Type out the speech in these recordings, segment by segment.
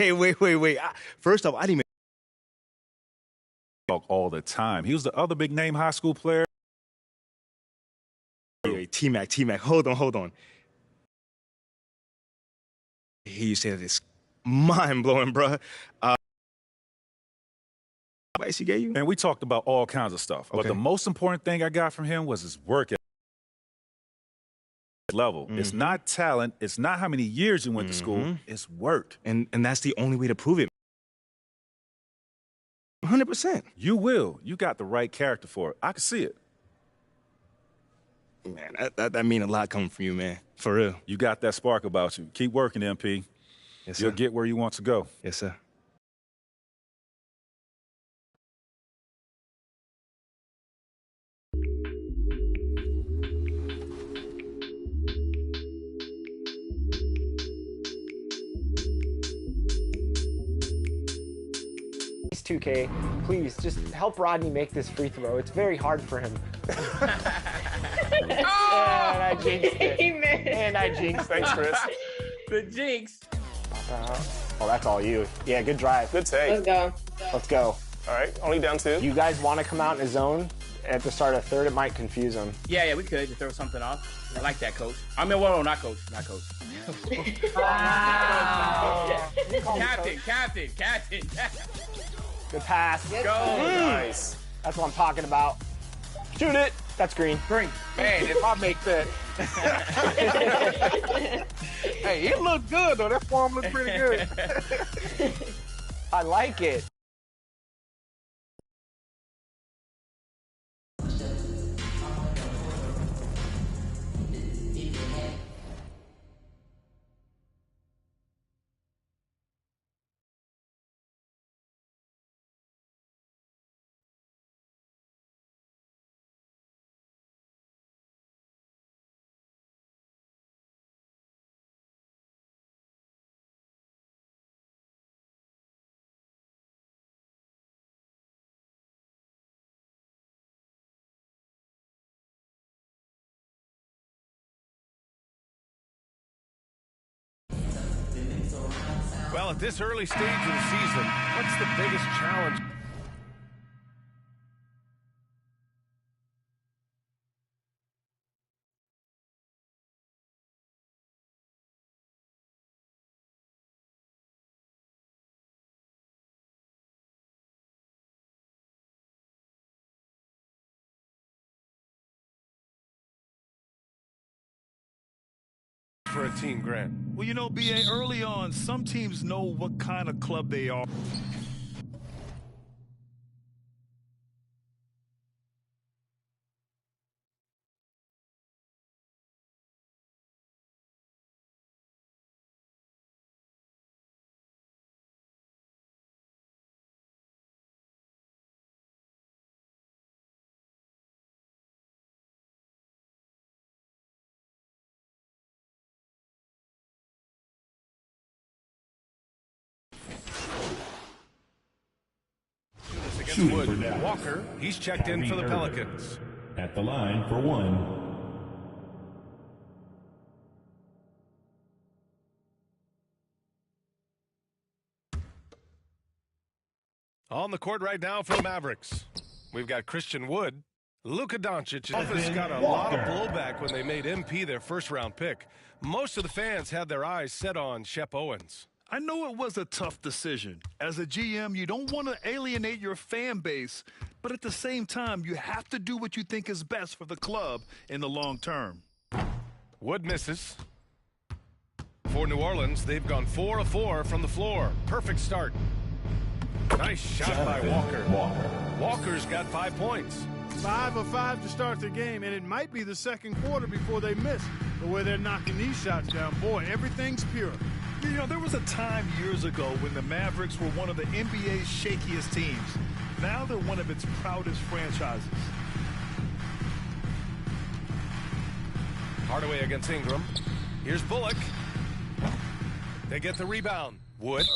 Wait. First off, I didn't even talk all the time. He was the other big name high school player. Wait, T-Mac, hold on. He said it's mind-blowing, bro. Advice he gave you? And we talked about all kinds of stuff. But the most important thing I got from him was his work level. It's not talent. It's not how many years you went to school. It's work. And that's the only way to prove it. 100%. You will. You got the right character for it. I can see it. Man, that mean a lot coming from you, man. For real. You got that spark about you. Keep working, MP. Yes, sir. You'll get where you want to go. Yes, sir. Please, 2K, please just help Rodney make this free throw. It's very hard for him. And I jinxed it. And I jinxed it. Thanks, Chris. The jinx. Oh, that's all you. Yeah, good drive. Good take. Let's go. All right, only down 2. You guys want to come out in a zone at the start of third? It might confuse them. Yeah, we could just throw something off. I like that, coach. I mean, well, not coach. Wow. Captain. Good pass. Go. Nice. That's what I'm talking about. Shoot it. That's green. Man, if I make that. Hey, it looked good, though. That form looked pretty good. I like it. Well, at this early stage of the season, what's the biggest challenge? For a team, Grant? Well, you know, B.A., early on, some teams know what kind of club they are. Wood. Walker, he's checked in for the Pelicans. At the line for 1. On the court right now for the Mavericks, we've got Christian Wood. Luka Doncic has got a lot of blowback when they made MP their first-round pick. Most of the fans had their eyes set on Shep Owens. I know it was a tough decision. As a GM, you don't want to alienate your fan base, but at the same time, you have to do what you think is best for the club in the long term. Wood misses. For New Orleans, they've gone 4 of 4 from the floor. Perfect start. Nice shot by Walker. Walker's got 5 points. 5 of 5 to start the game, and it might be the second quarter before they miss the way they're knocking these shots down. Boy, everything's pure. You know, there was a time years ago when the Mavericks were one of the NBA's shakiest teams. Now they're one of its proudest franchises. Hardaway against Ingram. Here's Bullock. They get the rebound. Wood.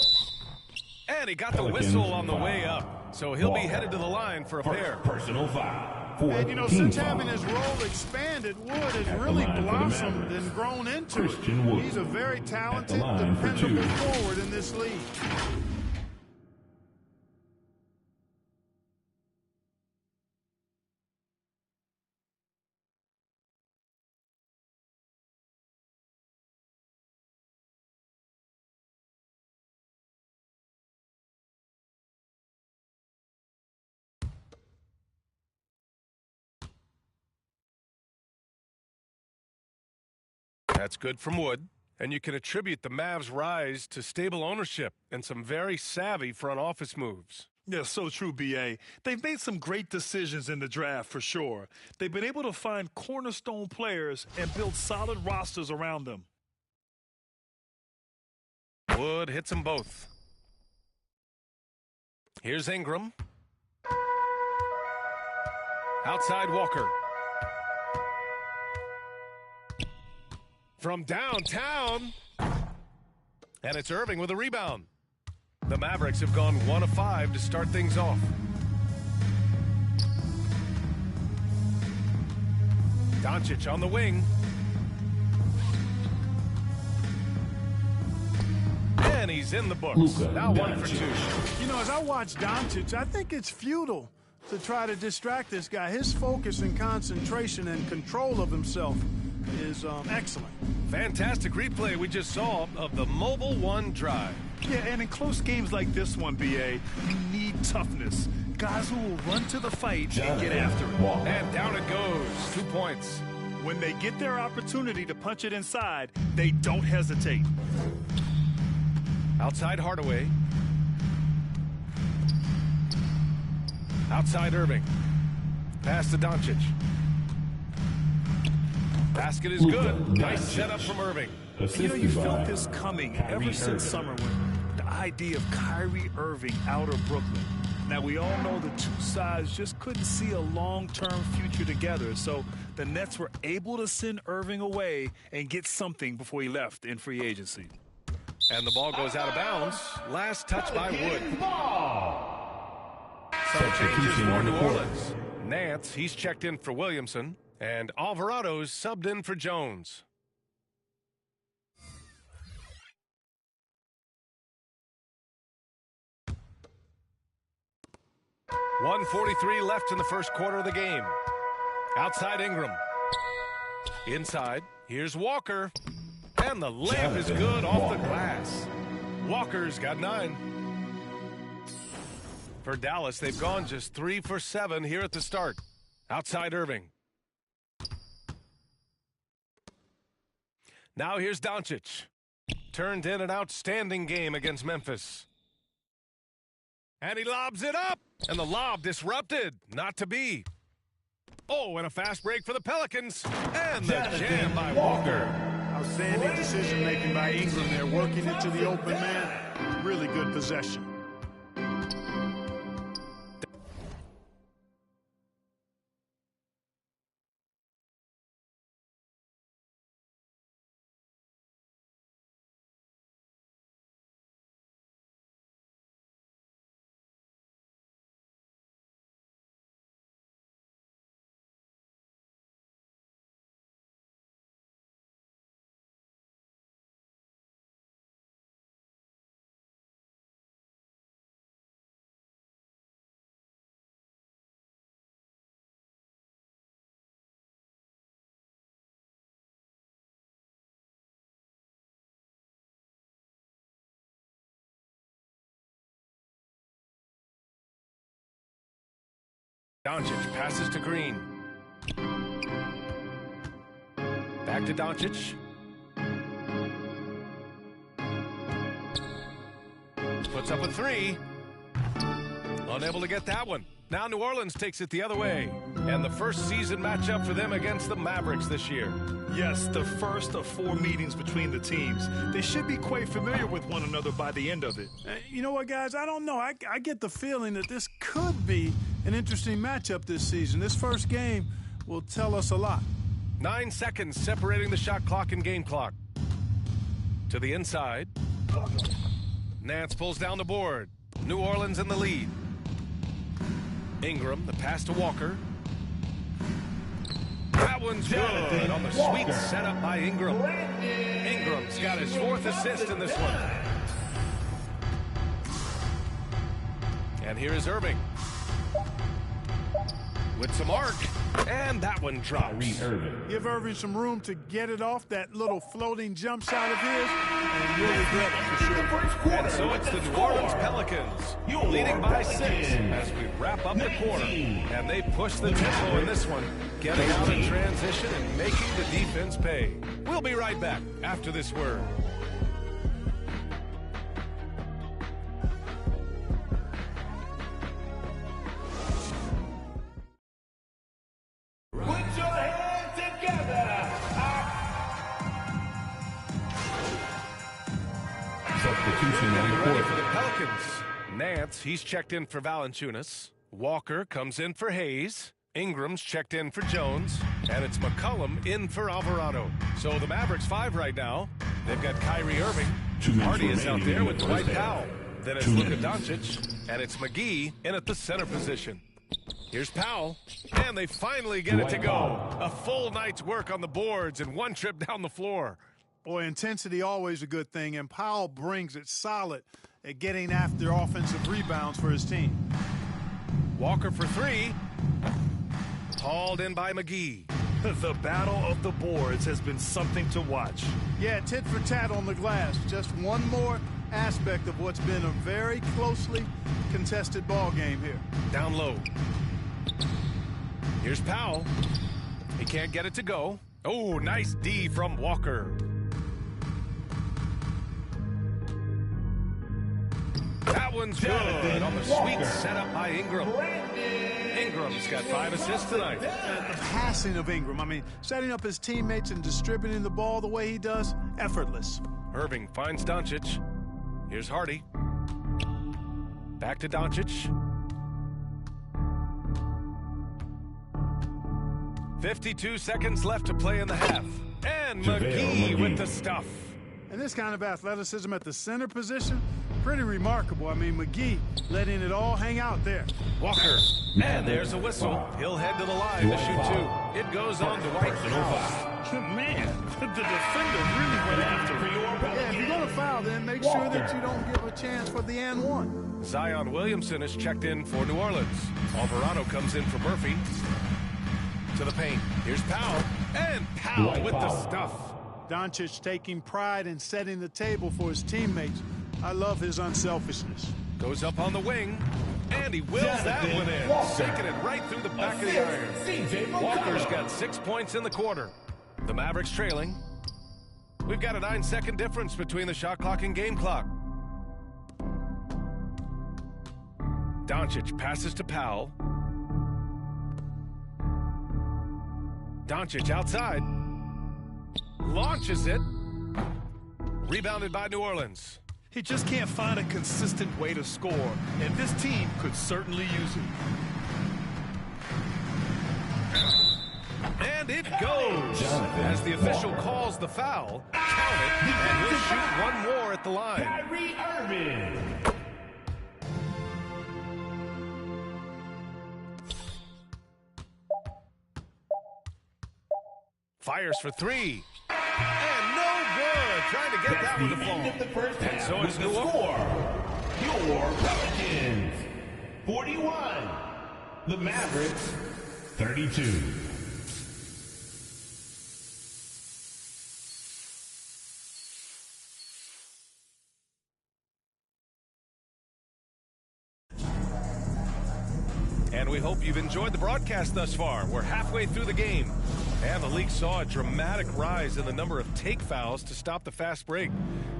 And he got the whistle on the way up. So he'll be headed to the line for a pair. Personal foul. And, you know, since having his role expanded, Wood has really blossomed and grown into it. He's a very talented, dependable forward in this league. That's good from Wood, and you can attribute the Mavs' rise to stable ownership and some very savvy front office moves. Yeah, so true, B.A. They've made some great decisions in the draft for sure. They've been able to find cornerstone players and build solid rosters around them. Wood hits them both. Here's Ingram. Outside Walker. From downtown. And it's Irving with a rebound. The Mavericks have gone 1 of 5 to start things off. Doncic on the wing. And he's in the books. Now 1 for 2. You know, as I watch Doncic, I think it's futile to try to distract this guy. His focus and concentration and control of himself is excellent. Fantastic replay we just saw of the Mobile One drive. Yeah, and in close games like this one, B.A., you need toughness. Guys who will run to the fight and get after it. And down it goes. 2 points. When they get their opportunity to punch it inside, they don't hesitate. Outside Hardaway. Outside Irving. Pass to Doncic. Basket is good. Nice setup from Irving. You know, you felt this coming ever since summer when the idea of Kyrie Irving out of Brooklyn. Now, we all know the two sides just couldn't see a long-term future together, so the Nets were able to send Irving away and get something before he left in free agency. And the ball goes out of bounds. Last touch by Wood. Some changes for New Orleans. Nance, he's checked in for Williamson. And Alvarado's subbed in for Jones. .143 left in the first quarter of the game. Outside Ingram. Inside, here's Walker. And the layup is good off the glass. Walker's got 9. For Dallas, they've gone just 3 for 7 here at the start. Outside Irving. Now here's Doncic. Turned in an outstanding game against Memphis. And he lobs it up. And the lob disrupted. Not to be. Oh, and a fast break for the Pelicans. And the jam by Walker. Outstanding decision-making by Ingram there, working into the open man. Really good possession. Doncic passes to Green. Back to Doncic. Puts up a 3. Unable to get that one. Now New Orleans takes it the other way. And the first season matchup for them against the Mavericks this year. Yes, the first of 4 meetings between the teams. They should be quite familiar with one another by the end of it. You know what, guys? I don't know. I get the feeling that this could be an interesting matchup this season. This first game will tell us a lot. 9 seconds separating the shot clock and game clock. To the inside. Nance pulls down the board. New Orleans in the lead. Ingram, the pass to Walker. That one's good on the sweet setup by Ingram. Ingram's got his 4th assist in this one. And here is Irving. With some arc, and that one drops. Give Irving some room to get it off that little floating jump shot of his, and you'll regret it for sure. And so it's the New Orleans Pelicans leading by 6 as we wrap up the quarter. And they push the tempo in this one, getting out in transition and making the defense pay. We'll be right back after this word. Ready for the Pelicans. Nance, he's checked in for Valanciunas. Walker comes in for Hayes. Ingram's checked in for Jones. And it's McCollum in for Alvarado. So the Mavericks 5 right now. They've got Kyrie Irving. Hardy is out there with Dwight Powell. Then it's Luka Doncic. And it's McGee in at the center position. Here's Powell. And they finally get it to go. A full night's work on the boards and one trip down the floor. Boy, intensity always a good thing, and Powell brings it solid at getting after offensive rebounds for his team. Walker for 3. Hauled in by McGee. The battle of the boards has been something to watch. Yeah, tit for tat on the glass. Just one more aspect of what's been a very closely contested ball game here. Down low. Here's Powell. He can't get it to go. Oh, nice D from Walker. That one's good on the sweet setup by Ingram. Ingram's got 5 assists tonight. The passing of Ingram, I mean, setting up his teammates and distributing the ball the way he does, effortless. Irving finds Doncic. Here's Hardy. Back to Doncic. 52 seconds left to play in the half. And McGee with the stuff. And this kind of athleticism at the center position, pretty remarkable. I mean, McGee letting it all hang out there. Walker. And there's a whistle. He'll head to the line to shoot 2. It goes on to Dwight Powell. Man, the defender really went after it. Yeah, if you're going to foul, then make sure that you don't give a chance for the and one. Zion Williamson is checked in for New Orleans. Alvarado comes in for Murphy. To the paint. Here's Powell. And Powell with the stuff. Doncic taking pride in setting the table for his teammates. I love his unselfishness. Goes up on the wing, and he wills that one in, sinking it right through the back of the iron. Walker's got 6 points in the quarter. The Mavericks trailing. We've got a 9-second difference between the shot clock and game clock. Doncic passes to Powell. Doncic outside. Launches it. Rebounded by New Orleans. He just can't find a consistent way to score, and this team could certainly use it. And it goes. As the official calls the foul, count it, and he'll shoot one more at the line. Kyrie Irving. Fires for 3. And no good. Trying to get that one to fall. And so it's New Orleans. Your Pelicans 41. The Mavericks 32. And we hope you've enjoyed the broadcast thus far. We're halfway through the game. And the league saw a dramatic rise in the number of take fouls to stop the fast break.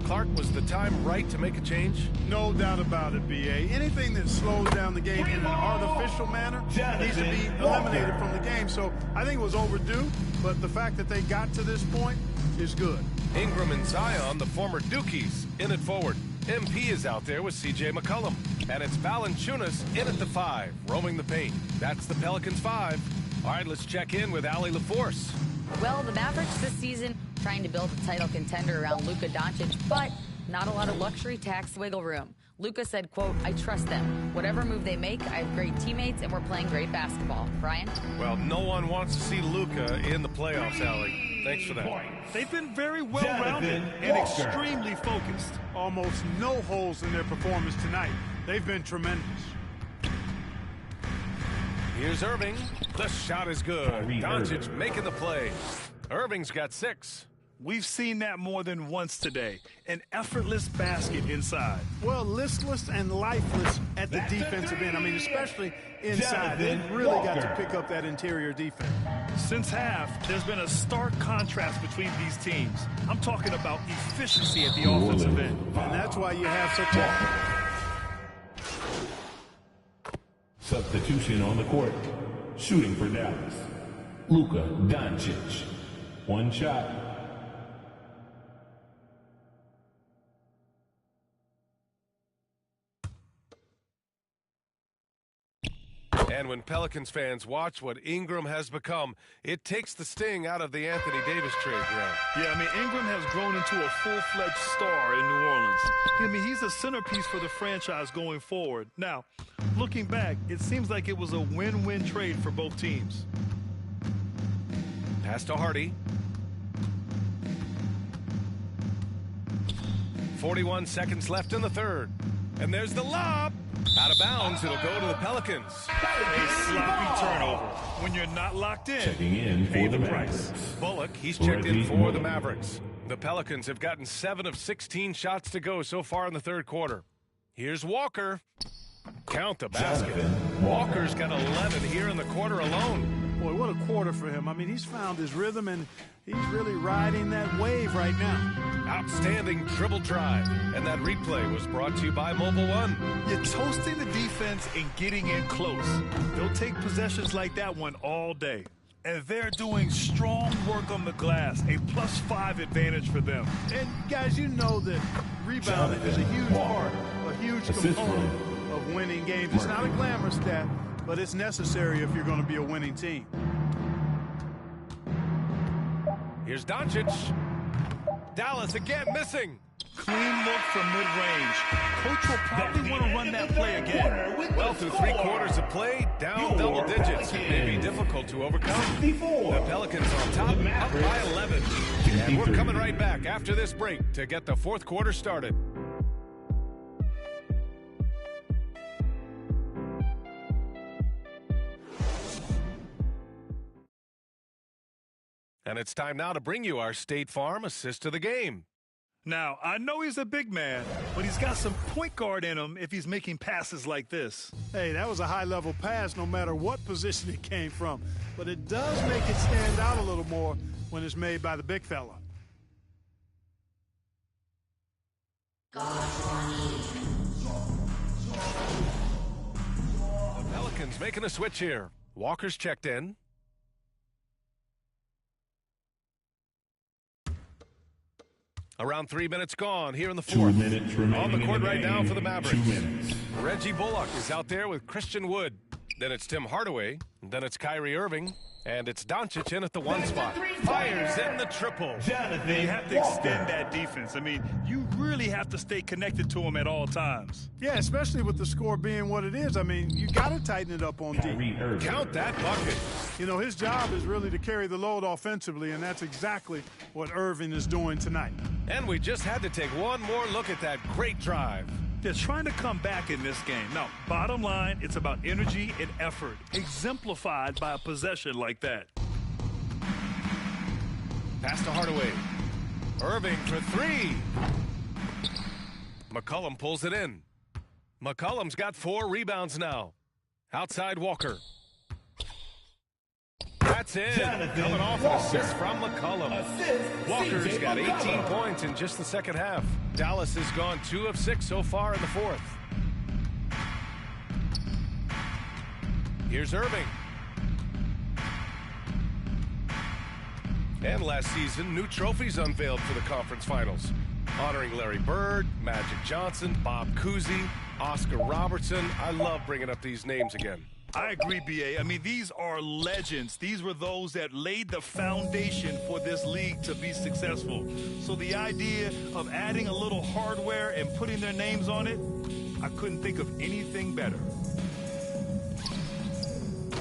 Clark, was the time right to make a change? No doubt about it, B.A. Anything that slows down the game in an artificial manner needs to be eliminated from the game. So I think it was overdue, but the fact that they got to this point is good. Ingram and Zion, the former Dukies, in it forward. MP is out there with C.J. McCollum. And it's Valanciunas in at the 5, roaming the paint. That's the Pelicans 5. All right, let's check in with Allie LaForce. Well, the Mavericks this season trying to build a title contender around Luka Doncic, but not a lot of luxury tax wiggle room. Luka said, quote, "I trust them. Whatever move they make, I have great teammates and we're playing great basketball." Brian? Well, no one wants to see Luka in the playoffs, Allie. Thanks for that. They've been very well-rounded and extremely focused. Almost no holes in their performance tonight. They've been tremendous. Here's Irving. The shot is good. Doncic making the play. Irving's got 6. We've seen that more than once today. An effortless basket inside. Well, listless and lifeless at the defensive end. I mean, especially inside. They've really got to pick up that interior defense. Since half, there's been a stark contrast between these teams. I'm talking about efficiency at the offensive end. And that's why you have such a... Substitution on the court. Shooting for Dallas. Luka Doncic. 1 shot. And when Pelicans fans watch what Ingram has become, it takes the sting out of the Anthony Davis trade, Grant. Yeah, I mean, Ingram has grown into a full-fledged star in New Orleans. I mean, he's a centerpiece for the franchise going forward. Now, looking back, it seems like it was a win-win trade for both teams. Pass to Hardy. 41 seconds left in the third. And there's the lob. Out of bounds, it'll go to the Pelicans. A sloppy turnover. When you're not locked in, Checking in pay for the the price. Mavericks. Bullock, he's checked in for the Mavericks. The Pelicans have gotten 7 of 16 shots to go so far in the third quarter. Here's Walker. Count the basket. Walker's got 11 here in the quarter alone. Boy, what a quarter for him. I mean, he's found his rhythm, and he's really riding that wave right now. Outstanding dribble drive. And that replay was brought to you by Mobile One. You're toasting the defense and getting in close. They'll take possessions like that one all day. And they're doing strong work on the glass, a +5 advantage for them. And, guys, you know that rebounding is a huge part, a huge component of winning games. It's not a glamorous stat, but it's necessary if you're going to be a winning team. Here's Doncic. Dallas again missing. Clean look from mid-range. Coach will probably want to run that play again. Well, through 3 quarters of play, down double digits. It may be difficult to overcome. The Pelicans on top, up by 11. And we're coming right back after this break to get the fourth quarter started. And it's time now to bring you our State Farm assist to the game. Now, I know he's a big man, but he's got some point guard in him if he's making passes like this. Hey, that was a high-level pass no matter what position it came from. But it does make it stand out a little more when it's made by the big fella. The Pelicans making a switch here. Walker's checked in. Around 3 minutes gone here in the fourth. 2 minutes remaining on the court in the right game. now for the Mavericks. 2 minutes. Reggie Bullock is out there with Christian Wood. Then it's Tim Hardaway. Then it's Kyrie Irving. And it's Doncic in at the 1 spot. Fires in the triple. You have to extend that defense. I mean, you really have to stay connected to him at all times. Yeah, especially with the score being what it is. I mean, you got to tighten it up on D. Count that bucket. You know, his job is really to carry the load offensively, and that's exactly what Irving is doing tonight. And we just had to take one more look at that great drive. They're trying to come back in this game. Now, bottom line, it's about energy and effort, exemplified by a possession like that. Pass to Hardaway. Irving for 3. McCollum pulls it in. McCollum's got 4 rebounds now. Outside Walker. That's in. Coming off an assist from McCollum. Walker's got 18 points in just the second half. Dallas has gone 2 of 6 so far in the fourth. Here's Irving. And last season, new trophies unveiled for the conference finals, honoring Larry Bird, Magic Johnson, Bob Cousy, Oscar Robertson. I love bringing up these names again. I agree, B.A. I mean, these are legends. These were those that laid the foundation for this league to be successful. So the idea of adding a little hardware and putting their names on it, I couldn't think of anything better.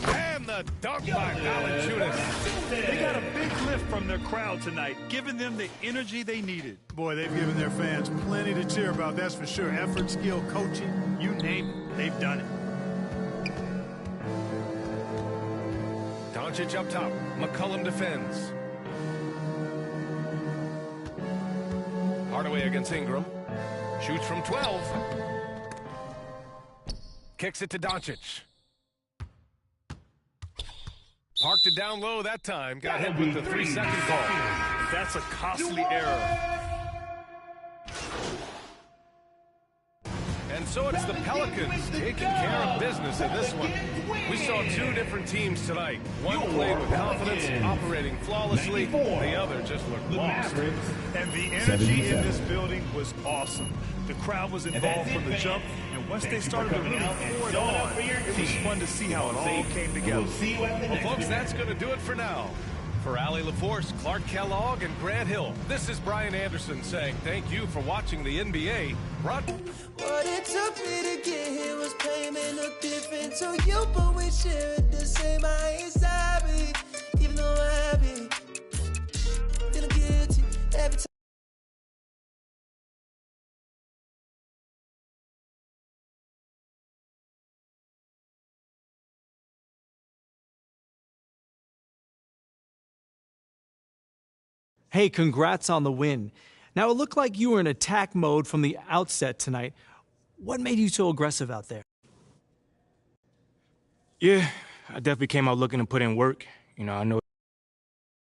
And the dunk by Valanciunas. They got a big lift from their crowd tonight, giving them the energy they needed. Boy, they've given their fans plenty to cheer about, that's for sure. Effort, skill, coaching, you name it, they've done it. Doncic up top. McCollum defends. Hardaway against Ingram. Shoots from 12. Kicks it to Doncic. Parked it down low that time. Got hit with the 3-second call. That's a costly error. And so it's the Pelicans taking care of business in this one. We saw two different teams tonight. One played with confidence, operating flawlessly. The other just looked lost. And the energy in this building was awesome. The crowd was involved from the jump, and once they started to really pour it on, it was fun to see how it all came together. Well, folks, that's going to do it for now. For Allie LaForce, Clark Kellogg, and Grant Hill, this is Brian Anderson saying thank you for watching the NBA. What it took me to get here was payment no different to you, but we share it the same. I ain't sorry, even though I be feeling guilty every time. Hey, congrats on the win. Now, it looked like you were in attack mode from the outset tonight. What made you so aggressive out there? Yeah, I definitely came out looking to put in work. You know, I know.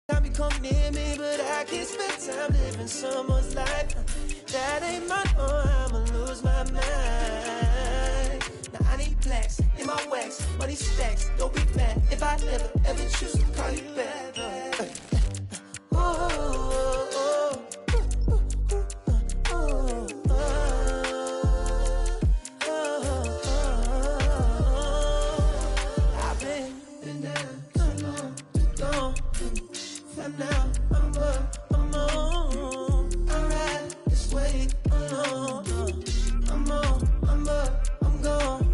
Time you come near me, but I can't spend time living someone's life. That ain't my own, I'ma lose my mind. Now I need plaques in my wax, money stacks. Don't be mad if I never ever choose to call you back. I've been down too long, too gone. For now, I'm up, I'm on. I ride this way alone. I'm on, I'm up, I'm gone.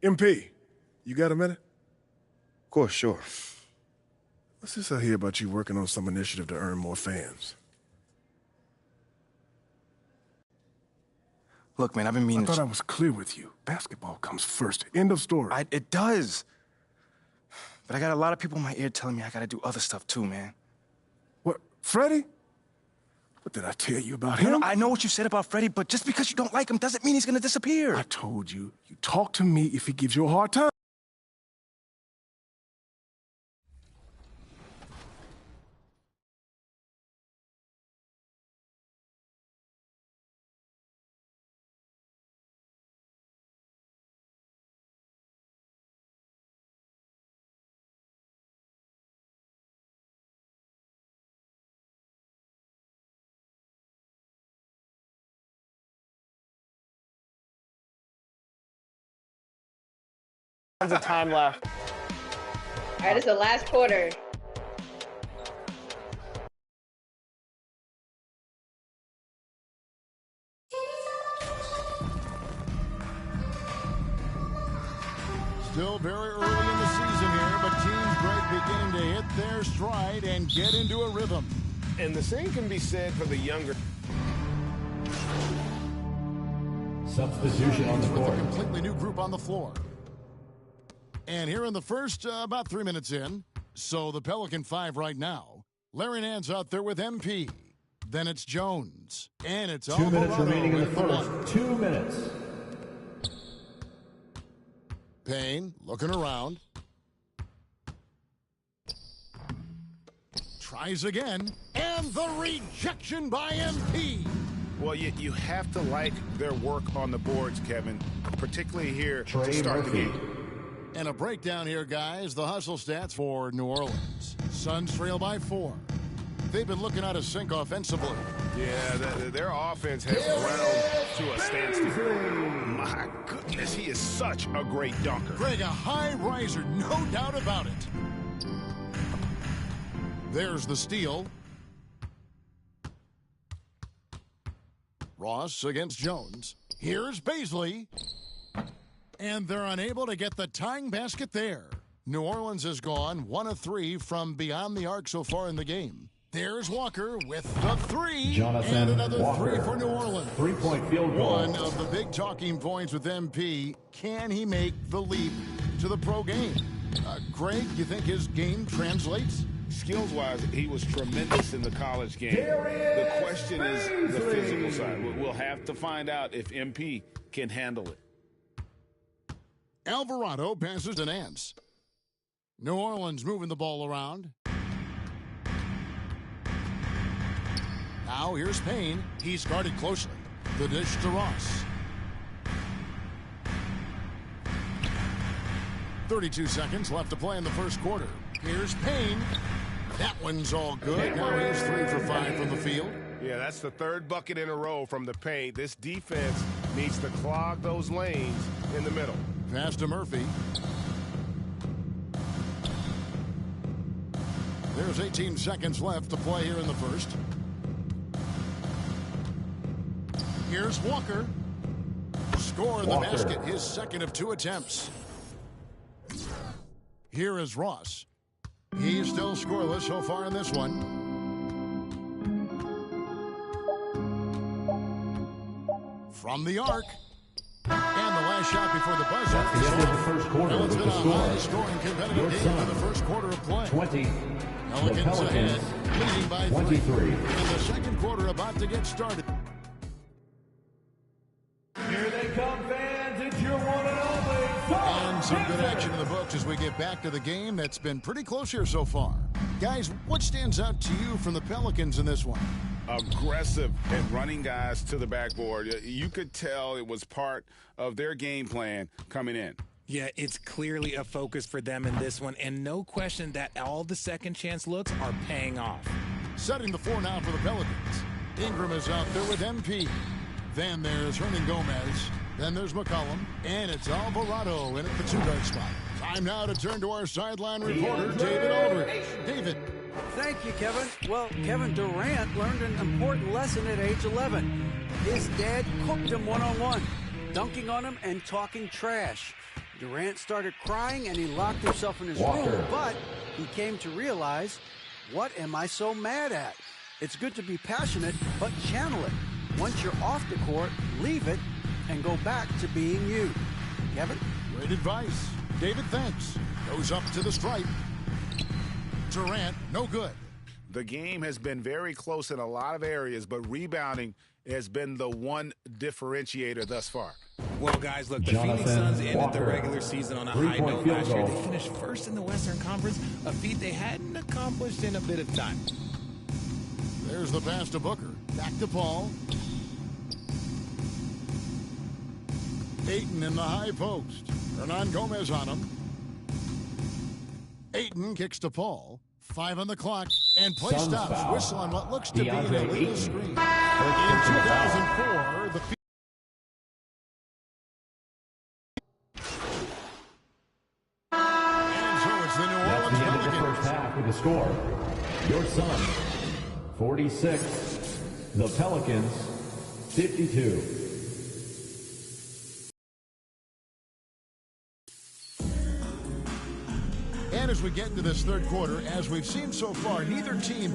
MP, you got a minute? Of course, sure. What's this I hear about you working on some initiative to earn more fans? Look, man, I've been meaning I thought I was clear with you. Basketball comes first. End of story. It does. But I got a lot of people in my ear telling me I gotta do other stuff too, man. What, Freddie? What did I tell you about him? I know what you said about Freddie, but just because you don't like him doesn't mean he's gonna disappear. I told you, you talk to me if he gives you a hard time. Tons of time left. All right, it's the last quarter. Still very early in the season here, but Team Greg beginning to hit their stride and get into a rhythm. And the same can be said for the younger. Substitution on the With court. a completely new group on the floor. And here in the first, about 3 minutes in, so the Pelican 5 right now. Larry Nance out there with MP. Then it's Jones. And it's 2 minutes Alvarado remaining in the with first. one. 2 minutes. Payne looking around. Tries again. And the rejection by MP. Well, you have to like their work on the boards, Kevin, particularly here to start the game. And a breakdown here, guys. The hustle stats for New Orleans. Suns trail by 4. They've been looking out of sync offensively. Yeah, their offense has ground to a standstill. My goodness, he is such a great dunker. Greg, a high riser, no doubt about it. There's the steal. Ross against Jones. Here's Baisley. And they're unable to get the tying basket there. New Orleans has gone 1 of 3 from beyond the arc so far in the game. There's Walker with the 3. Jonathan and another Walker. 3 for New Orleans. 3-point field goal. One of the big talking points with MP. Can he make the leap to the pro game? Greg, you think his game translates? Skills-wise, he was tremendous in the college game. The question is the physical side. We'll have to find out if MP can handle it. Alvarado passes to Nance. New Orleans moving the ball around. Now here's Payne. He's guarded closely. The dish to Ross. 32 seconds left to play in the first quarter. Here's Payne. That one's all good. Now he's 3 for 5 from the field. Yeah, that's the third bucket in a row from the paint. This defense needs to clog those lanes in the middle. Pass to Murphy. There's 18 seconds left to play here in the first. Here's Walker. Score in the basket, his second of 2 attempts. Here is Ross. He's still scoreless so far in this one. From the arc. And the last shot before the buzzer. That's the end of the first quarter Well, it's with been the a score. high-scoring competitive Your game Suns, in the first quarter of play. 20. Pelicans The ahead, Pelicans, leading by 23. 3. And the second quarter about to get started. Here they come, fans. It's your one and only. And some good action in the books as we get back to the game that's been pretty close here so far. Guys, what stands out to you from the Pelicans in this one? Aggressive at running guys to the backboard. You could tell it was part of their game plan coming in. Yeah, it's clearly a focus for them in this one, and no question that all the second chance looks are paying off. Setting the floor now for the Pelicans. Ingram is out there with MP. Then there's Hernan Gomez. Then there's McCollum. And it's Alvarado in at the 2-guard spot. Time now to turn to our sideline reporter, David Aldridge. David. Thank you, Kevin. Well, Kevin Durant learned an important lesson at age 11. His dad cooked him one-on-one, dunking on him and talking trash. Durant started crying and he locked himself in his room, but he came to realize, what am I so mad at? It's good to be passionate, but channel it. Once you're off the court, leave it and go back to being you. Kevin? Great advice. David, thanks. Goes up to the stripe. Durant, no good. The game has been very close in a lot of areas, but rebounding has been the one differentiator thus far. Well, guys, look, the Phoenix Suns ended the regular season on a high note last year. They finished first in the Western Conference, a feat they hadn't accomplished in a bit of time. There's the pass to Booker. Back to Paul. Ayton in the high post. Hernan Gomez on him. Ayton kicks to Paul. 5 on the clock, and play stops. Whistle on what looks to be an illegal screen. In 2004, the and so it's the New Orleans Pelicans. First half with the score. Your Suns 46, the Pelicans 52. And as we get into this third quarter, as we've seen so far, neither team.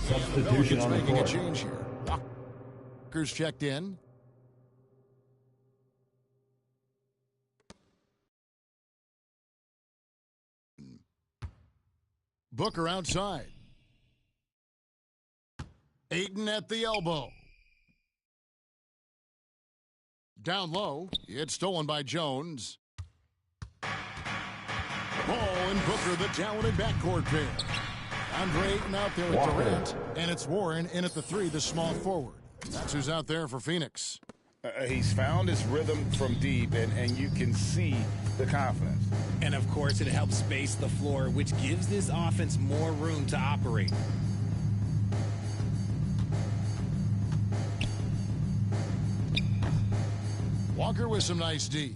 Substitution on the making court. a change here. Walker's checked in. Booker outside. Ayton at the elbow. Down low, it's stolen by Jones. Ball and Booker, the talented backcourt pair. Andre Ayton out there with Durant, and it's Warren in at the 3, the small forward. That's who's out there for Phoenix. He's found his rhythm from deep, and you can see the confidence. And, of course, it helps space the floor, which gives this offense more room to operate. Walker with some nice D.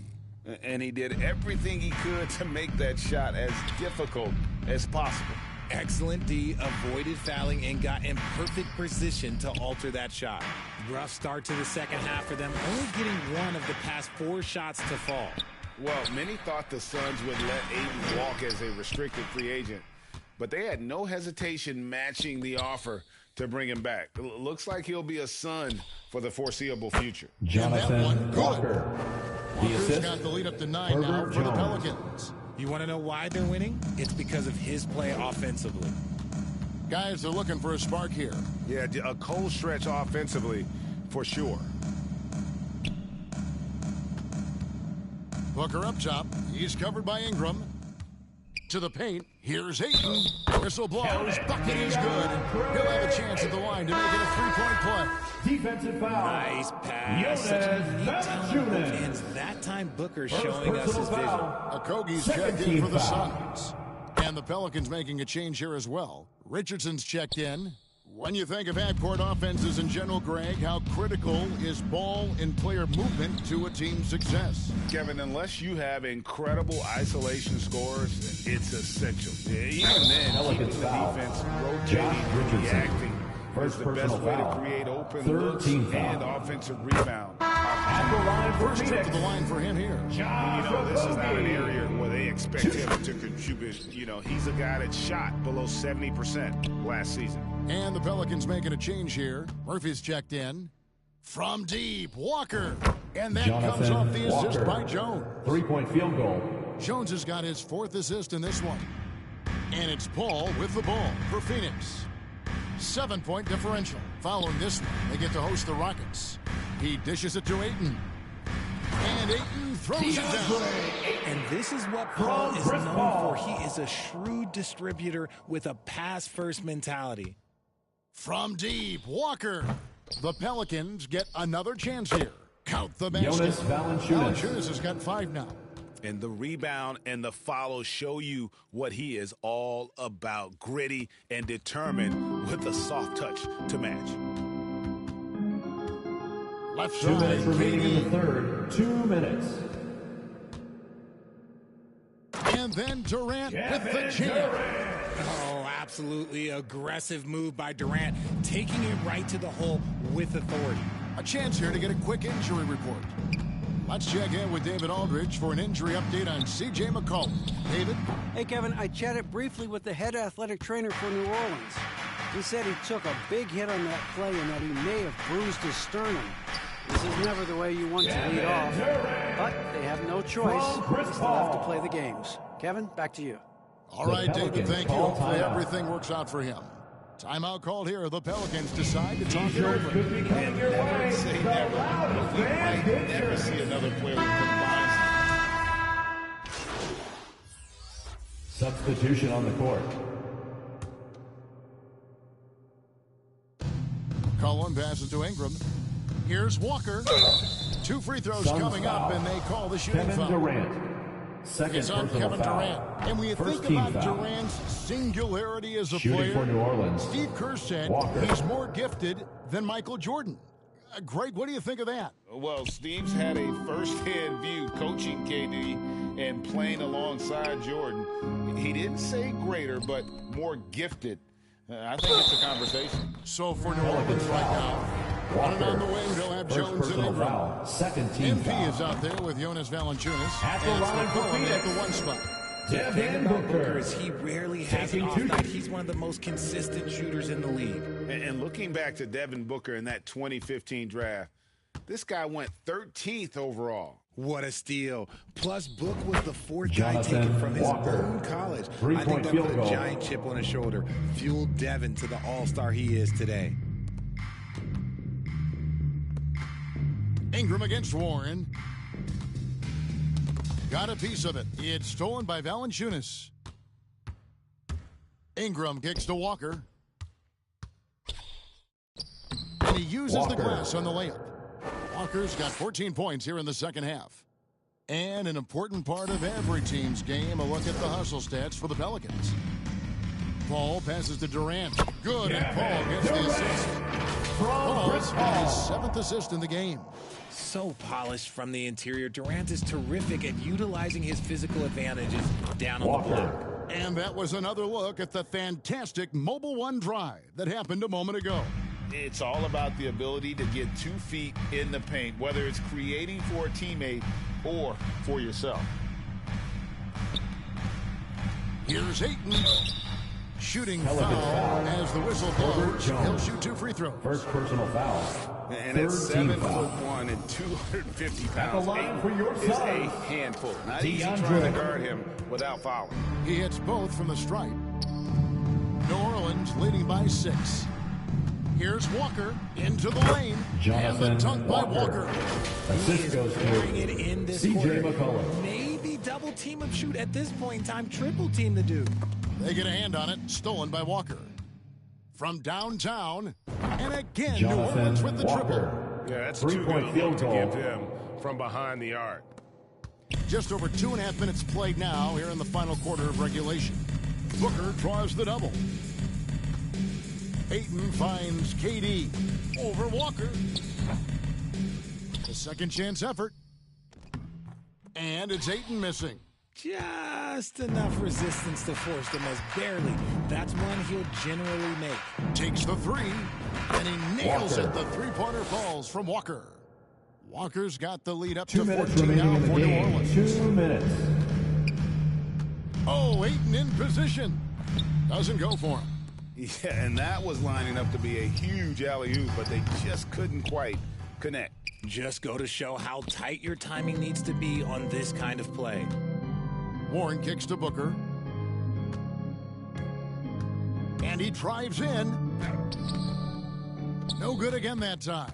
And he did everything he could to make that shot as difficult as possible. Excellent D, avoided fouling, and got in perfect position to alter that shot. Rough start to the second half for them, only getting one of the past 4 shots to fall. Well, many thought the Suns would let Ayton walk as a restricted free agent, but they had no hesitation matching the offer to bring him back. It looks like he'll be a Sun for the foreseeable future. Jonathan Walker. Walker's got the lead up to 9 now for the Pelicans. You want to know why they're winning? It's because of his play offensively. Guys are looking for a spark here. Yeah, a cold stretch offensively for sure. Booker up top. He's covered by Ingram. To the paint. Here's Ayton. Whistle blows. Bucket is good. He'll have a chance at the line to make it a 3-point play. Defensive foul. Nice pass. Such a unique talent. And that time Booker showing us his vision. Okogie's checked in for the Suns. And the Pelicans making a change here as well. Richardson's checked in. When you think of half-court offenses in general, Greg, how critical is ball and player movement to a team's success? Kevin, unless you have incredible isolation scores, it's essential. Even then, keeping the defense rotating, reacting is the best way to create open looks and offensive rebound. First trip to the line for him here. You know, this is not an area where they expect him to contribute. You know, he's a guy that shot below 70% last season. And the Pelicans making a change here. Murphy's checked in. From deep, Walker. And that comes off the assist by Jones. 3-point field goal. Jones has got his 4th assist in this one. And it's Paul with the ball for Phoenix. 7-point differential. Following this one, they get to host the Rockets. He dishes it to Ayton. And Ayton throws it down. And this is what Paul is known for. He is a shrewd distributor with a pass-first mentality. From deep, Walker. The Pelicans get another chance here. Count the basket. Jonas Valanciunas. Valanciunas has got 5 now. And the rebound and the follow show you what he is all about. Gritty and determined with a soft touch to match. Left 2 minutes remaining in the third. 2 minutes. And then Durant with the jam. Oh, absolutely aggressive move by Durant, taking it right to the hole with authority. A chance here to get a quick injury report. Let's check in with David Aldridge for an injury update on C.J. McCollum. David? Hey, Kevin, I chatted briefly with the head athletic trainer for New Orleans. He said he took a big hit on that play and that he may have bruised his sternum. This is never the way you want to lead off, but they have no choice. They still have to play the games. Kevin, back to you. All right, David, thank you. Hopefully everything works out for him. Timeout called here. The Pelicans decide to talk it over. Never say never. We might never see another player with combined. Substitution on the court. Cullen passes to Ingram. Here's Walker. 2 free throws coming up, and they call the shooting foul. Kevin Durant. Second It's on personal Kevin foul. Durant. And when you First think team about foul. Durant's singularity as a Shooting player, for New Orleans. Steve Kerr said Walker. he's more gifted than Michael Jordan. Greg, what do you think of that? Well, Steve's had a first-hand view coaching KD and playing alongside Jordan. He didn't say greater, but more gifted. I think it's a conversation. So for New Orleans right now, running on the wing, they'll have First Jones and personal Ingram. foul. Second team MP foul. is out there with Jonas Valanciunas. At the And it's line for McCollum Phoenix. at the 1 spot. The thing Devin about Booker Booker is he rarely has an taking off 2. night. He's one of the most consistent shooters in the league. And looking back to Devin Booker in that 2015 draft, this guy went 13th overall. What a steal. Plus, Book was the 4th guy Jonathan taken from his Walker. own college. I Three-point think that field put a goal. giant chip on his shoulder, fueled Devin to the all-star he is today. Ingram against Warren. Got a piece of it. It's stolen by Valanciunas. Ingram kicks to Walker. And he uses the glass on the layup. Walker's got 14 points here in the second half. And an important part of every team's game, a look at the hustle stats for the Pelicans. Paul passes to Durant. Good, and Paul gets the assist. Paul's got his 7th assist in the game. So polished from the interior, Durant is terrific at utilizing his physical advantages down on the block. And that was another look at the fantastic Mobile One drive that happened a moment ago. It's all about the ability to get 2 feet in the paint, whether it's creating for a teammate or for yourself. Here's Ayton. Shooting foul as the whistle blows. He'll shoot 2 free throws. First personal foul. And at 7'1" and 250 pounds, line for your is a side. handful. Not easy DeAndre. trying to guard him without fouling. He hits both from the stripe. New Orleans leading by 6. Here's Walker into the lane. And the Jonathan dunk by Walker. Walker. Assist goes Pouring it to in this C.J. quarter. McCollum. Maybe double team him, shoot at this point in time, triple team the dude. They get a hand on it. Stolen by Walker. From downtown. And again, New Jonathan Orleans with the triple. Walker. Yeah, that's too good Three-point a field look to goal. give him from behind the arc. Just over 2.5 minutes played now here in the final quarter of regulation. Booker draws the double. Ayton finds KD over Walker. The second chance effort. And it's Ayton missing. Just enough resistance to force the miss, barely. That's one he'll generally make. Takes the 3, and he nails Walker. it. The 3-pointer falls from Walker. Walker's got the lead up 2 to minutes 14 remaining now in the for New game. Orleans. 2 minutes. Oh, Ayton in position. Doesn't go for him. Yeah, and that was lining up to be a huge alley-oop, but they just couldn't quite connect. Just go to show how tight your timing needs to be on this kind of play. Warren kicks to Booker. And he drives in. No good again that time.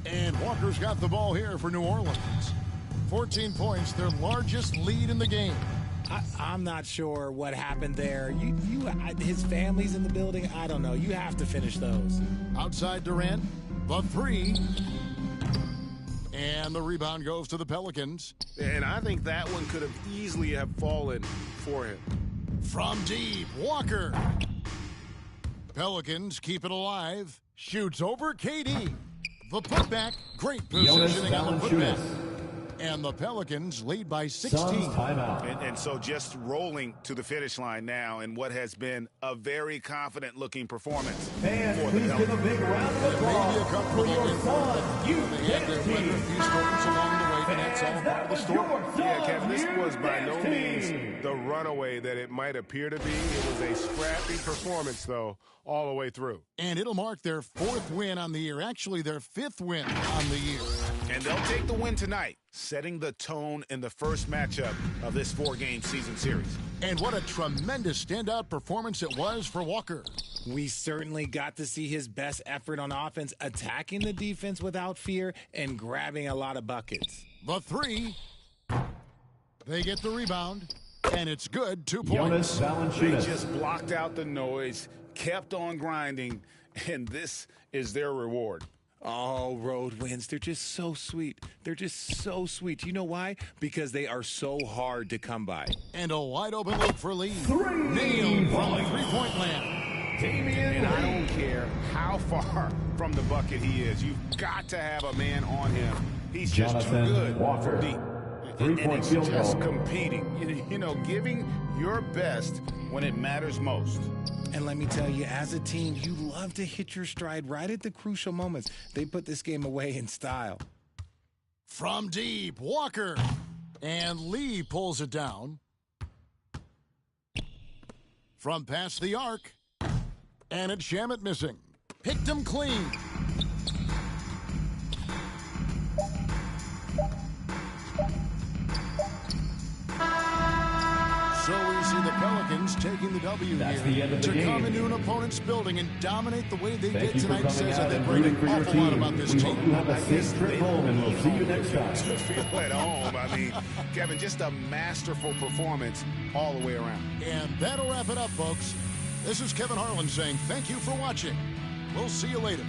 And Walker's got the ball here for New Orleans. 14 points, their largest lead in the game. I'm not sure what happened there. His family's in the building. I don't know. You have to finish those. Outside Durant, the 3. And the rebound goes to the Pelicans. And I think that one could have easily have fallen for him. From deep, Walker. Pelicans keep it alive. Shoots over KD. The putback, great Jonas positioning on the putback. Valanciunas. And the Pelicans lead by 16. And so just rolling to the finish line now in what has been a very confident-looking performance for the Pelicans. A big round of applause maybe a comfortable win for them. They had their weather a few storms along the way, and that's all part of the story. Yeah, Kevin, this was by no means the runaway that it might appear to be. It was a scrappy performance, though, all the way through. And it'll mark their 4th win on the year, actually their 5th win on the year. And they'll take the win tonight, setting the tone in the first matchup of this 4-game season series. And what a tremendous standout performance it was for Walker. We certainly got to see his best effort on offense, attacking the defense without fear and grabbing a lot of buckets. The 3, they get the rebound, and it's good. 2 points. They just blocked out the noise, kept on grinding, and this is their reward. Oh, road wins. They're just so sweet. They're just so sweet. You know why? Because they are so hard to come by. And a wide open look for Lee. Nailed from 3-point land. And I don't care how far from the bucket he is. You've got to have a man on him. He's just too good for deep. And it's just competing. You know, giving your best when it matters most. And let me tell you, as a team, you love to hit your stride right at the crucial moments. They put this game away in style. From deep, Walker. And Lee pulls it down. From past the arc. And it's Shamet missing. Picked him clean. So we see the Pelicans taking the W here to come into an opponent's building and dominate the way they did tonight. Says I think an awful lot about this team. You have a safe trip home, and we'll see you next time. Feel at home. I mean, Kevin, just a masterful performance all the way around. And that'll wrap it up, folks. This is Kevin Harlan saying thank you for watching. We'll see you later.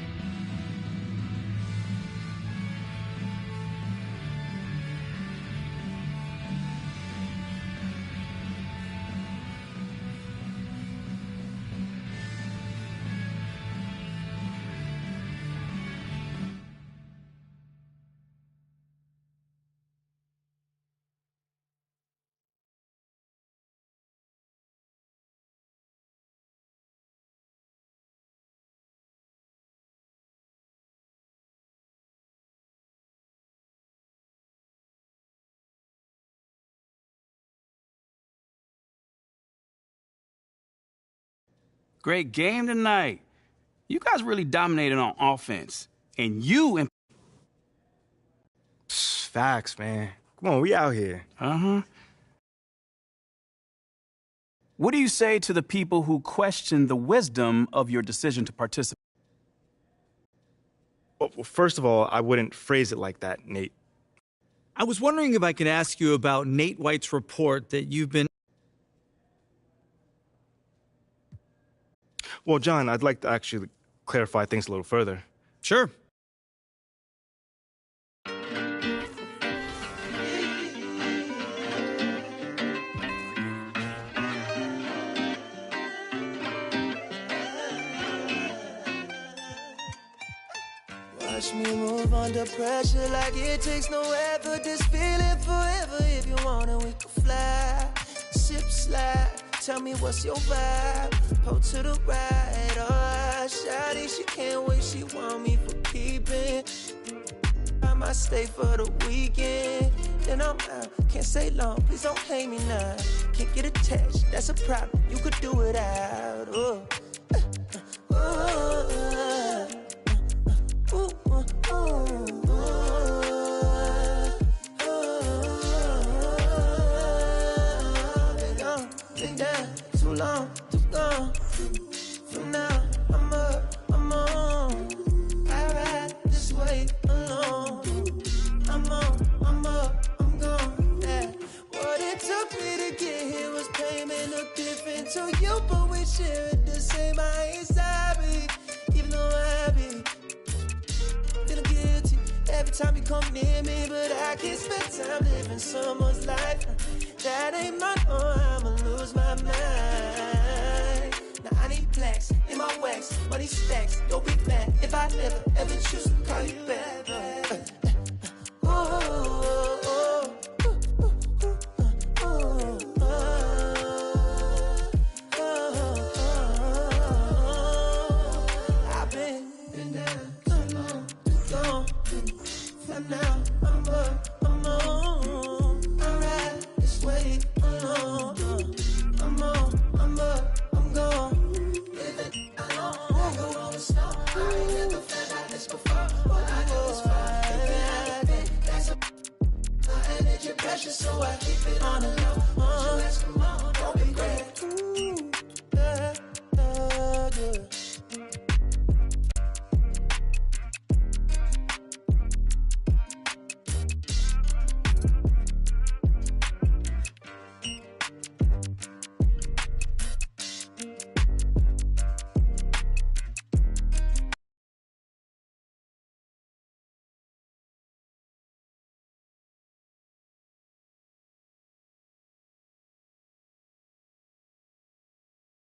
Great game tonight. You guys really dominated on offense. And you... Facts, man. Come on, we out here. Uh-huh. What do you say to the people who question the wisdom of your decision to participate? Well, first of all, I wouldn't phrase it like that, Nate. I was wondering if I could ask you about Nate White's report that you've been... Well, John, I'd like to actually clarify things a little further. Sure. Watch me move under pressure like it takes no effort. This feeling forever. If you want it, we can fly. Sip slide. Tell me what's your vibe. Pull to the right. Alright, shawty, she can't wait. She want me for keeping. I might stay for the weekend. Then I'm out. Can't stay long. Please don't hate me now. Can't get attached. That's a problem. You could do it out. Been down too long, too gone. From now, I'm up, I'm on. I ride this way alone. I'm on, I'm up, I'm gone. Yeah. What it took me to get here was payment, look different to you, but we share it the same. I ain't sorry, even though I be feeling guilty every time you come near me, but I can't spend time living someone's life. That ain't my own, I'ma lose my mind. Now I need plaques in my wax, money stacks. Don't be mad if I never ever choose to call you back.